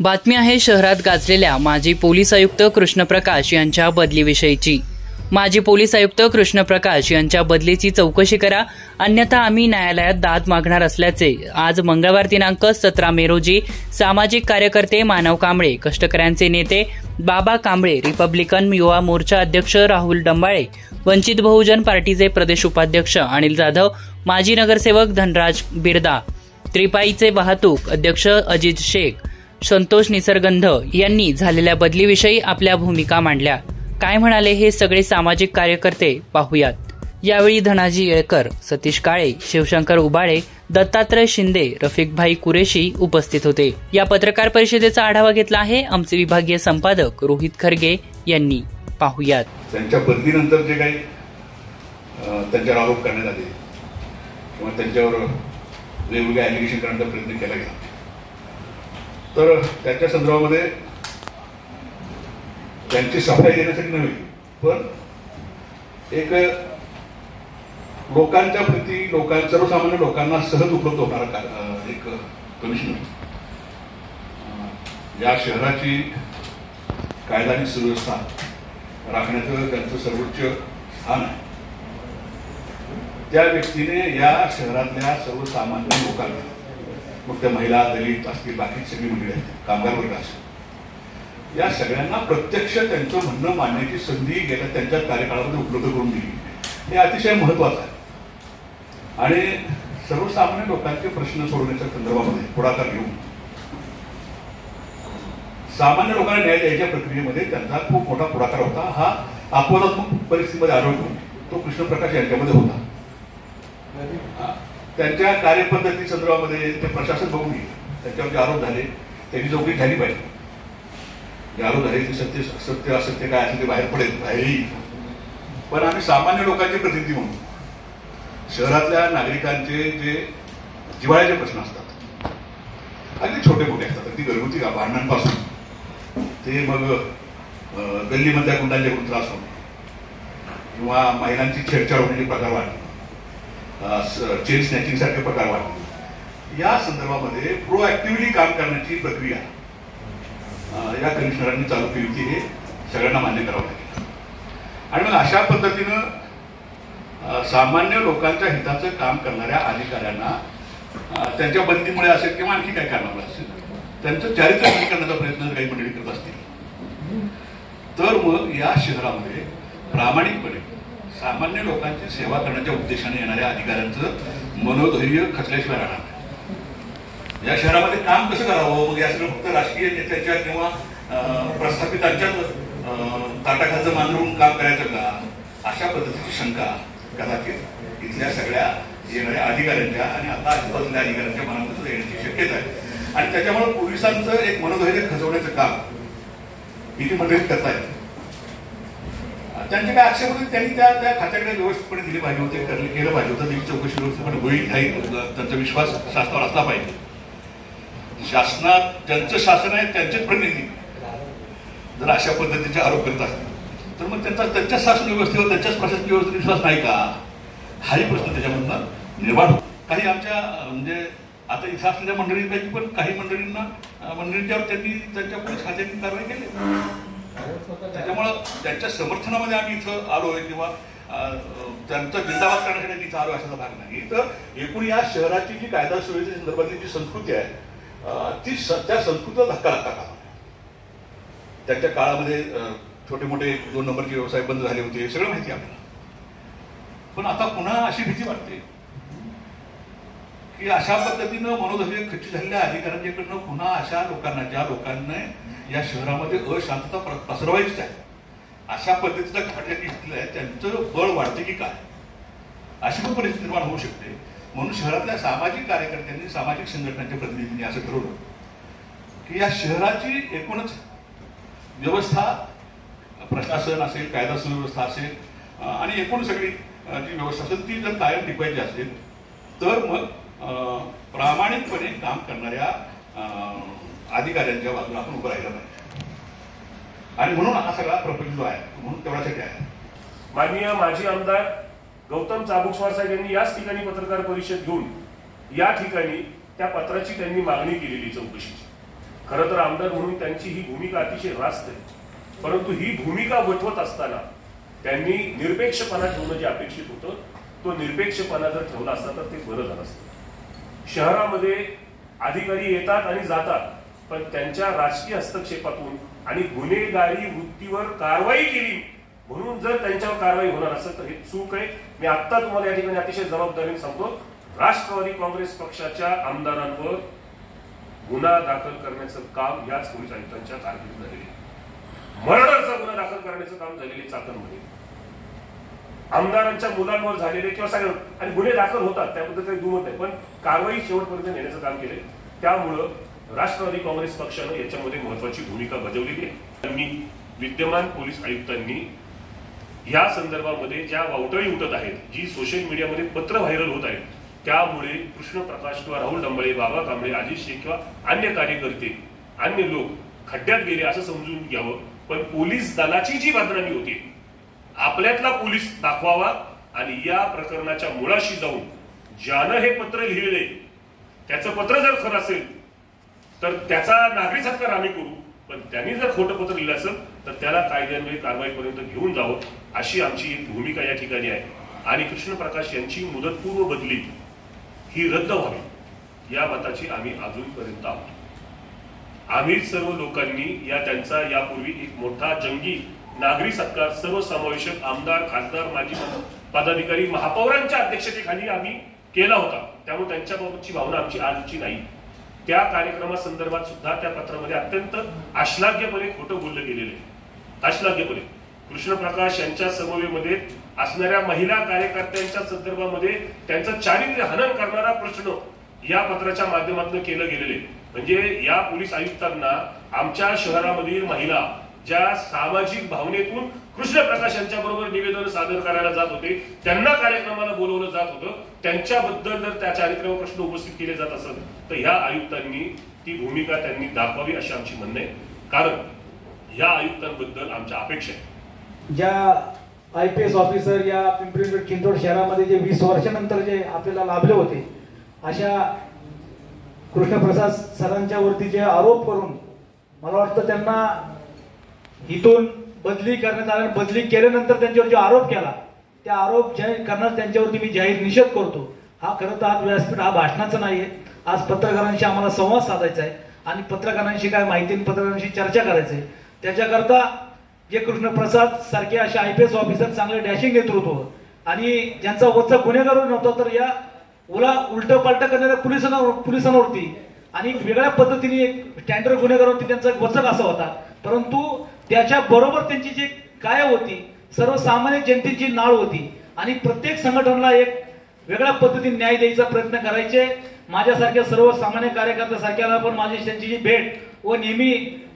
बातमी आहे शहरात गाजलेल्या माजी पोलीस आयुक्त कृष्णप्रकाश यांच्या बदलीविषयीची। माजी पोलीस आयुक्त कृष्णप्रकाश यांच्या बदलीची चौकशी करा, अन्यथा आम्ही न्यायालयात दाद मागणार असल्याचे आज मंगळवार दिनांक 17 मे रोजी सामाजिक कार्यकर्ते मानव कांबळे, कष्टकऱ्यांचे नेते बाबा कांबळे, रिपब्लिकन युवा मोर्चा अध्यक्ष राहुल डंबाळे, वंचित बहुजन पार्टीचे प्रदेश उपाध्यक्ष अनिल जाधव, माजी नगरसेवक धनराज बिरदा, त्रिपाईचे वाहतूक अध्यक्ष अजित शेख, संतोष निसर्गंध यांनी झालेल्या बदलीविषयी आपल्या भूमिका मांडल्या। काय म्हणाले हे सगळे सामाजिक कार्यकर्ते पाहूयात। यावेळी धनाजी येळकर, सतीश काळे, शिवशंकर उबाळे, दत्तात्रय शिंदे, रफिकभाई कुरेशी उपस्थित होते। या पत्रकार परिषदेचा आढावा घेतला आहे आमचे विभागीय संपादक रोहित खरगे यांनी। पाहूयात। त्यांच्या बदलीनंतर जे काही त्यांच्यावर आरोप करण्यात आले किंवा त्यांच्यावर वेगवेगळे ॲलिगेशन करण्याचा प्रयत्न केला गेला, तर त्याच्या संदर्भामध्ये त्यांची सफाई देण्यासाठी नव्हे, पण एक लोकांच्या प्रती सर्वसामान्य लोकांना सहज उपलब्ध होणारा एक कमिशन, या शहराची कायदा आणि सुव्यवस्था राखण्याचं त्यांचं सर्वोच्च स्थान आहे। त्या व्यक्तीने या शहरातल्या सर्वसामान्य लोकांना, मग त्या महिला, दलित असतील, बाकी सगळी मंडळी आहेत, कामगार वर्ग असेल, या सगळ्यांना प्रत्यक्ष त्यांचं म्हणणं मांडण्याची संधी गेल्या त्यांच्या कार्यकाळामध्ये उपलब्ध करून दिली, हे अतिशय महत्वाचं आहे। आणि सर्वसामान्य लोकांचे प्रश्न सोडवण्याच्या संदर्भामध्ये पुढाकार घेऊन सामान्य लोकांना न्याय द्यायच्या प्रक्रियेमध्ये त्यांचा खूप मोठा पुढाकार होता। हा अपवादात्मक परिस्थितीमध्ये आढळतो तो कृष्णप्रकाश यांच्यामध्ये होता। त्यांच्या कार्यपद्धती संदर्भामध्ये ते प्रशासन बघून गेले, त्यांच्यावर जे आरोप झाले त्याची चौकशी झाली पाहिजे। जे आरोप झाले ते सत्य असत्य काय असेल ते बाहेर येईल, पण आम्ही सामान्य लोकांचे प्रतिनिधी म्हणून शहरातल्या नागरिकांचे जे जिव्हाळ्याचे प्रश्न असतात, अगदी छोटे मोठे असतात, अगदी घरगुती भांडणांपासून ते मग गल्लीमधल्या गुंडांच्याकडून त्रास होणे किंवा महिलांची छेडछाड होण्याचे प्रकार वाढले, चेन स्नॅचिंग सारखे प्रकार वाढले, या संदर्भामध्ये प्रोएक्टिव्हली काम करण्याची प्रक्रिया या कमिशनरांनी चालू केली होती। हे सगळ्यांना मान्य करावं लागेल। आणि मग अशा पद्धतीनं सामान्य लोकांच्या हिताचं काम करणाऱ्या अधिकाऱ्यांना त्यांच्या बंदीमुळे असेल किंवा आणखी काही कारणामुळे असेल त्यांचं चारित्र्य करण्याचा प्रयत्न काही मंडळी करत असतील, तर मग या शहरामध्ये प्रामाणिकपणे सामान्य लोकांची सेवा करण्याच्या उद्देशाने येणाऱ्या अधिकाऱ्यांचं मनोधैर्य खचल्याशिवाय राहणार नाही। या शहरामध्ये काम कसं करावं, मग या सगळं फक्त राजकीय नेत्यांच्या किंवा प्रस्थापितांच्याच ताटाखालचं मांजरून काम करायचं का, अशा पद्धतीची शंका कदाचित इथल्या सगळ्या येणाऱ्या अधिकाऱ्यांच्या आणि आता आजूबाजूच्या अधिकाऱ्यांच्या मनामध्ये येण्याची शक्यता आहे। आणि त्याच्यामुळे पोलिसांचं एक मनोधैर्य खचवण्याचं काम किती मंडळी करतायत। त्यांचे काय आक्षेप होते, त्यांनी त्या खात्याकडे व्यवस्थितपणे दिले पाहिजे होते, केलं पाहिजे होतं, त्याची चौकशी व्यवस्थितपणे होईल, त्यांचा विश्वास शासनावर असला पाहिजे। शासनात ज्यांचं शासन आहे त्यांचेच प्रतिनिधी जर अशा पद्धतीचे आरोप करत असतील तर मग त्यांच्या शासन व्यवस्थेवर, त्यांच्याच प्रशासकीय व्यवस्थेवर विश्वास नाही का, हाही प्रश्न त्याच्यामधून निर्माण होतो। काही आमच्या म्हणजे आता इथं असलेल्या मंडळींपैकी पण काही मंडळींच्यावर त्यांनी त्यांच्या पोलीस खात्याने कारवाई केली। त्याच्यामुळं त्यांच्या समर्थनामध्ये आम्ही इथं आलोय किंवा त्यांचा जिंदाबाद करण्यासाठी इथं आलो अशाचा भाग नाही। तर एकूण या शहराची जी कायदा सुव्यवस्थेच्या संदर्भातली जी संस्कृती आहे ती त्या संस्कृतीला धक्का लागता कामा नये। त्यांच्या काळामध्ये छोटे मोठे 2 नंबरचे व्यवसाय बंद झाले होते, सगळं माहिती आपल्याला, पण आता पुन्हा अशी भीती वाटते की अशा पद्धतीनं मनोधैर्य खच्ची झालेल्या अधिकाऱ्यांच्याकडनं पुन्हा अशा लोकांना, ज्या लोकांना या शहरामध्ये अशांतता पसरवायचीच आहे, अशा पद्धतीचा घाट घेतलेला आहे, त्यांचं बळ वाढते की काय, अशी पण परिस्थिती निर्माण होऊ शकते। म्हणून शहरातल्या सामाजिक कार्यकर्त्यांनी, सामाजिक संघटनांच्या प्रतिनिधींनी असं ठरवलं की या शहराची एकूणच व्यवस्था, प्रशासन असेल, कायदा सुव्यवस्था असेल आणि एकूण सगळी जी व्यवस्था असेल ती जर कायम टिकवायची असेल तर मग प्रामाणिकपणे काम करणाऱ्या अधिकाऱ्यांच्या बाजूला आपण उभं राहिलं पाहिजे। आणि म्हणून हा सगळा प्रपंच जो आहे म्हणून तेवढ्यासाठी आहे। माननीय माजी आमदार गौतम चाबुकस्वार साहेब यांनी याच ठिकाणी पत्रकार परिषद घेऊन या ठिकाणी त्या पत्राची त्यांनी मागणी केलेली चौकशीची। खरं तर आमदार म्हणून त्यांची ही भूमिका अतिशय रास्त आहे, परंतु ही भूमिका वठवत असताना त्यांनी निरपेक्षपणा ठेवणं जे अपेक्षित होतं तो निरपेक्षपणा जर ठेवला असता तर ते बरं झालं असतं. शहरामध्ये अधिकारी येतात आणि जातात, पण त्यांच्या राजकीय हस्तक्षेपातून आणि गुन्हेगारी वृत्तीवर कारवाई केली म्हणून जर त्यांच्यावर कारवाई होणार असेल तर हे चूक आहे. मी आत्ता तुम्हाला या ठिकाणी अतिशय जबाबदारीने सांगतो, राष्ट्रवादी काँग्रेस पक्षाच्या आमदारांवर गुन्हा दाखल करण्याचं काम याच पोलीस आयुक्तांच्या कारकिर्दीत झालेले, मर्डरचा गुन्हा दाखल करण्याचं काम झालेले चाकणमध्ये, आमदारांच्या मुलांवर झालेले किंवा सगळं, आणि गुन्हे दाखल होतात त्याबद्दल काही दुमत नाही, पण कारवाई शेवटपर्यंत नेण्याचं काम केलंय. त्यामुळं राष्ट्रवादी काँग्रेस पक्षानं याच्यामध्ये महत्वाची भूमिका बजावलेली आहे. मी विद्यमान पोलीस आयुक्तांनी या संदर्भामध्ये ज्या वावटळी उठत आहेत, जी सोशल मीडियामध्ये पत्र व्हायरल होत आहेत, त्यामुळे कृष्ण प्रकाश किंवा राहुल डंबळे, बाबा कांबळे, अजित शेख किंवा अन्य कार्यकर्ते, अन्य लोक खड्ड्यात गेले असं समजून घ्यावं. पण पोलीस दलाची जी बदनामी होती, आपल्यातला पोलीस दाखवावा आणि या प्रकरणाच्या मुळाशी जाऊन ज्यानं हे पत्र लिहिले त्याचं पत्र जर खरं असेल तर त्याचा नागरी सत्कार आम्ही करू, पण त्यांनी जर खोटं पत्र लिहिलं असेल तर त्याला कायद्यान्वये कारवाईपर्यंत घेऊन जावं अशी आमची एक भूमिका या ठिकाणी आहे. आणि कृष्ण प्रकाश यांची मुदतपूर्व बदली ही रद्द व्हावी या मताची आम्ही अजूनपर्यंत आहोत. आम्ही सर्व लोकांनी त्यांचा यापूर्वी एक मोठा जंगी नागरी सत्कार सर्वसमावेशक आमदार, खासदार, माजी पदाधिकारी, महापौरांच्या अध्यक्षतेखाली आम्ही केला होता. त्यामुळे त्यांच्याबाबतची भावना आमची आजची नाही. त्या कार्यक्रमासंदर्भात सुद्धा त्या पत्रामध्ये अत्यंत अश्लाघ्यपणे खोटं बोललं गेलेलं आहे. अश्लाघ्यपणे कृष्ण प्रकाश यांच्या समवेमध्ये असणाऱ्या महिला कार्यकर्त्यांच्या संदर्भामध्ये त्यांचं चारित्र्य हनन करणारा प्रश्न या पत्राच्या माध्यमातून केलं गेलेले. म्हणजे या पोलीस आयुक्तांना आमच्या शहरामधील महिला ज्या सामाजिक भावनेतून कृष्ण प्रकाश यांच्या बरोबर निवेदन सादर करायला जात होते, त्यांना कार्यक्रमाला बोलवलं जात होतं, त्यांच्याबद्दल जर त्या चारित्र्यावर प्रश्न उपस्थित केले जात असत तर ह्या आयुक्तांनी ती भूमिका त्यांनी दाखवावी अशी आमची म्हणणं आहे. कारण या आयुक्तांबद्दल आमच्या अपेक्षा आहे. ज्या IPS ऑफिसर या पिंपरी चिंचवड शहरामध्ये जे 20 वर्षानंतर जे आपल्याला लाभले होते, अशा कृष्णप्रसाद सरांच्या वरती जे आरोप करून मला वाटतं त्यांना इथून बदली करण्यात आली. बदली केल्यानंतर त्यांच्यावर जो आरोप केला त्या आरोप जाहीर करणार त्यांच्यावरती मी जाहीर निषेध करतो. हा खरं तर आज व्यासपीठ हा भाषणाचा नाहीये, आज पत्रकारांशी आम्हाला संवाद साधायचा आहे आणि पत्रकारांशी काय माहिती पत्रकारांशी चर्चा करायची आहे. त्याच्याकरता जे कृष्णप्रसाद सारखे असे IPS ऑफिसर चांगले डॅशिंग नेतृत्व आणि ज्यांचा वरचा गुन्हेगार नव्हता तर या उलट पालट करणाऱ्या पोलिसांवरती आणि वेगळ्या पद्धतीने एक स्टँडर्ड गुन्हेगारांवरती त्यांचा वचक असा होता. परंतु त्याच्या बरोबर त्यांची जी काय होती, सर्वसामान्य जनतेची नाळ होती आणि प्रत्येक संघटनेला एक वेगळ्या पद्धतीने न्याय द्यायचा प्रयत्न करायचे. माझ्यासारख्या सर्वसामान्य कार्यकर्त्यासारख्याला पण माझी त्यांची जी भेट व नेहमी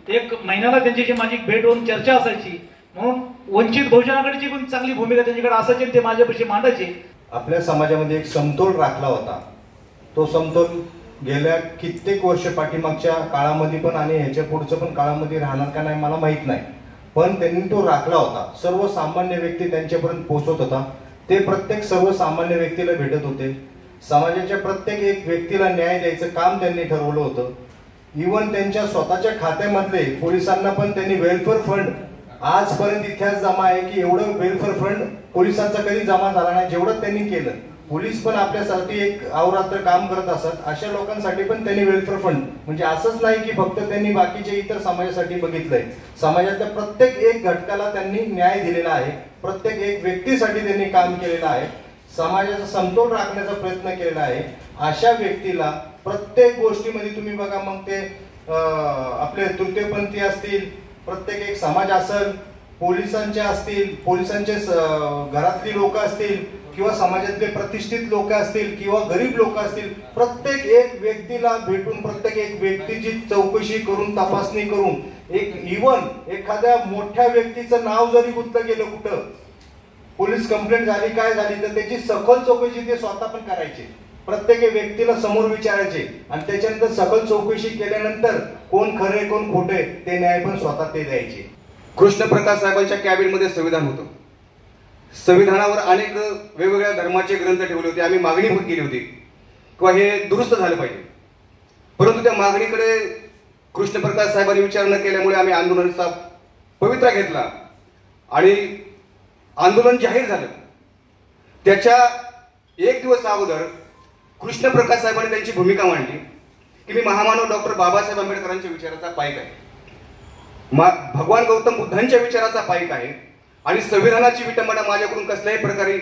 एक महिन्याला त्यांची माझी भेट होऊन चर्चा असायची. म्हणून वंचित बहुजनाकडची पण चांगली भूमिका त्यांच्याकडे असायची, ते माझ्यापाशी मांडायचे. आपल्या समाजामध्ये एक समतोल राखला होता. तो समतोल गेल्या कित्येक वर्ष पाठीमागच्या काळामध्ये पण आणि ह्याच्या पुढच्या पण काळामध्ये राहणार का नाही मला माहित नाही, पण त्यांनी तो राखला होता. सर्वसामान्य व्यक्ती त्यांच्यापर्यंत पोहोचत होता. ते प्रत्येक सर्वसामान्य व्यक्तीला भेटत होते. समाजाच्या प्रत्येक एक व्यक्तीला न्याय द्यायचं काम त्यांनी ठरवलं होतं. इव्हन त्यांच्या स्वतःच्या खात्यामधले पोलिसांना पण त्यांनी वेलफेअर फंड आजपर्यंत इतिहास जमा आहे की एवढं वेलफेअर फंड पोलिसांचा कधी जमा झाला नाही जेवढं त्यांनी केलं. पोलीस पण आपल्यासाठी एक अवरात्र काम करत असतात, अशा लोकांसाठी पण त्यांनी वेलफेअर फंड म्हणजे असंच नाही की फक्त त्यांनी बाकीचे इतर समाजासाठी बघितलंय. समाजातल्या प्रत्येक एक घटकाला त्यांनी न्याय दिलेला आहे. प्रत्येक एक व्यक्तीसाठी त्यांनी काम केलेलं आहे. समाजाचा समतोल राखण्याचा प्रयत्न केलेला आहे. अशा व्यक्तीला प्रत्येक गोष्टीमध्ये तुम्ही बघा, मग ते आपले तृतीयपंथी असतील, प्रत्येक एक समाज असेल, पोलिसांचे असतील, पोलिसांचे घरातली लोक असतील किंवा समाजातले प्रतिष्ठित लोक असतील किंवा गरीब लोक असतील, प्रत्येक एक व्यक्तीला भेटून प्रत्येक एक व्यक्तीची चौकशी करून तपासणी करून एक इव्हन एखाद्या मोठ्या व्यक्तीचं नाव जरी गुंतलं गेलं कुठं पोलीस कंप्लेंट झाली काय झाली तर त्याची सखोल चौकशी ते स्वतः पण करायचे. प्रत्येक व्यक्तीला समोर विचारायचे आणि त्याच्यानंतर सखोल चौकशी केल्यानंतर कोण खरे कोण खोटे ते न्याय पण स्वतः ते द्यायचे. कृष्णप्रकाश साहेबांच्या कॅबिनमध्ये संविधान होतं. संविधानावर अनेक वेगवेगळ्या धर्माचे ग्रंथ ठेवले होते. आम्ही मागणी पण केली होती किंवा हे दुरुस्त झालं पाहिजे, परंतु त्या मागणीकडे कृष्णप्रकाश साहेबांनी विचार न केल्यामुळे आम्ही आंदोलनाचा पवित्रा घेतला आणि आंदोलन जाहीर झालं. त्याच्या एक दिवस अगोदर कृष्णप्रकाश साहेबांनी त्यांची भूमिका मांडली की मी महामानव डॉक्टर बाबासाहेब आंबेडकरांच्या विचाराचा पाईक आहे, भगवान गौतम बुद्धांच्या विचाराचा पाईक आहे आणि संविधानाची विटंबना माझ्याकडून कसल्याही प्रकारे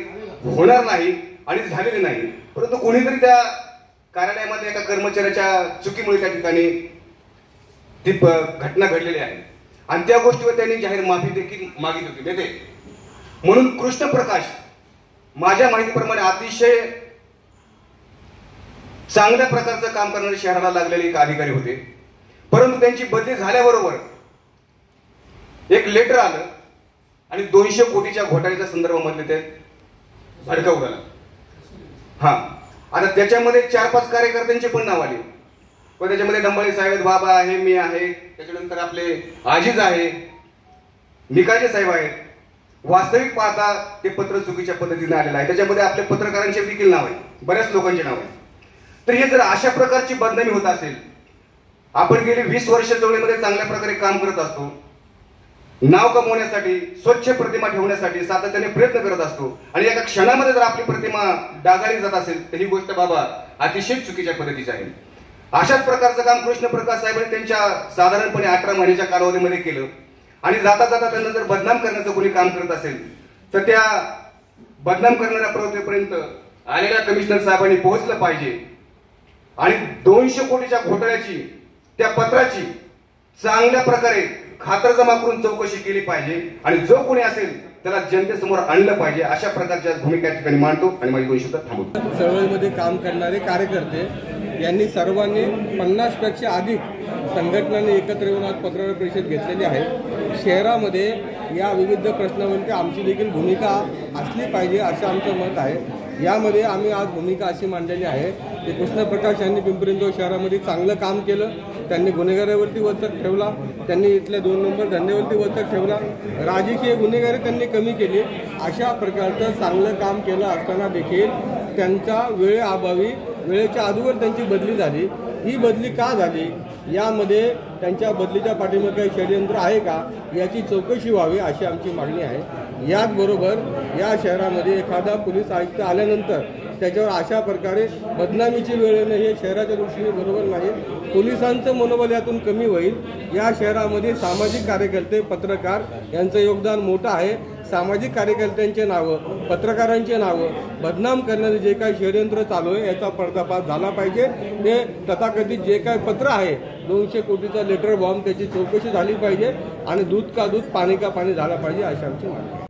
होणार नाही आणि झालेली नाही. परंतु कोणीतरी त्या कार्यालयामध्ये एका कर्मचाऱ्याच्या चुकीमुळे त्या ठिकाणी ती घटना घडलेली आहे आणि त्या गोष्टीवर त्यांनी जाहीर माफी देखील मागितली होती नेते म्हणून. कृष्णप्रकाश माझ्या माहितीप्रमाणे अतिशय चांगल्या प्रकारचं काम करणारे शहराला लागलेले एक अधिकारी होते. परंतु त्यांची बदली झाल्याबरोबर एक लेटर आलं आणि 200 कोटीच्या घोटाळ्याच्या संदर्भामध्ये ते भडका उडाला. आता त्याच्यामध्ये 4-5 कार्यकर्त्यांचे पण नाव आले, पण त्याच्यामध्ये डंबाळे साहेब, बाबा आहे, मी आहे, त्याच्यानंतर आपले आजीज आहे, निकाजे साहेब आहेत. वास्तविक पाहता ते पत्र चुकीच्या पद्धतीने आलेलं आहे. त्याच्यामध्ये आपल्या पत्रकारांचे देखील नाव आहे, बऱ्याच लोकांचे नाव आहे. तर हे जर अशा प्रकारची बदनामी होत असेल, आपण गेली 20 वर्ष चळवळीमध्ये चांगल्या प्रकारे काम करत असतो, नाव कमवण्यासाठी, स्वच्छ प्रतिमा ठेवण्यासाठी सातत्याने प्रयत्न करत असतो आणि एका क्षणामध्ये जर आपली प्रतिमा डागाळली जात असेल तर ही गोष्ट बाबा अतिशय चुकीच्या पद्धतीची आहे. अशाच प्रकारचं काम कृष्णप्रकाश साहेबांनी त्यांच्या साधारणपणे 18 महिन्याच्या कालावधीमध्ये केलं आणि जाता जाता त्यांना जर बदनाम करण्याचं कोणी काम करत असेल तर त्या बदनाम करणाऱ्या प्रवृत्तीपर्यंत आलेल्या कमिशनर साहेबांनी पोहोचलं पाहिजे आणि 200 कोटीच्या घोटाळ्याची त्या पत्राची चांगल्या प्रकारे खातरजमा करून चौकशी केली पाहिजे आणि जो कोणी असेल त्याला जनतेसमोर आणलं पाहिजे. अशा प्रकारच्या भूमिका या ठिकाणी मांडतो आणि माझी 2 शब्द थांबवतो. चळवळीमध्ये काम करणारे कार्यकर्ते यांनी सर्वांनी 50पेक्षा अधिक संघटनांनी एकत्र येऊन आज पत्रकार परिषद घेतलेली आहे. शहरामध्ये या विविध प्रश्नावरती आमची देखील भूमिका असली पाहिजे असं आमचं मत आहे. यामध्ये आम्ही आज भूमिका अशी मांडलेली आहे की कृष्णप्रकाश यांनी पिंपरी चिंचवड शहरामध्ये चांगलं काम केलं. त्यांनी गुन्हेगारावरती वचक ठेवला, त्यांनी इथल्या 2 नंबर धंद्यावरती वचक ठेवला, राजकीय गुन्हेगारी त्यांनी कमी केली. अशा प्रकारचं चांगलं काम केलं असताना देखील त्यांच्या वेळेअभावी वेळेच्या अगोदर त्यांची बदली झाली. ही बदली का झाली, यामध्ये त्यांच्या बदलीच्या पाठीमागे काही षडयंत्र आहे का याची चौकशी व्हावी अशी आमची मागणी आहे. याचबरोबर या शहरामध्ये एखादा पोलीस आयुक्त आल्यानंतर त्याच्यावर अशा प्रकारे बदनामीची वेळ येणं हे शहराच्या दृष्टीने बरोबर नाही. पोलिसांचं मनोबल यातून कमी होईल. या शहरामध्ये सामाजिक कार्यकर्ते, पत्रकार यांचं योगदान मोठं आहे. सामाजिक कार्यकर्त्यांचे नावं, पत्रकारांचे नावं बदनाम करण्याचे जे काही षडयंत्र चालू आहे याचा पर्दाफाश झाला पाहिजे. ते तथाकथित जे काही पत्र आहे 200 कोटीचा लेटर बॉम्ब त्याची चौकशी झाली पाहिजे आणि दूध का दूध पाणी का पाणी झाला पाहिजे अशी आमची मागणी.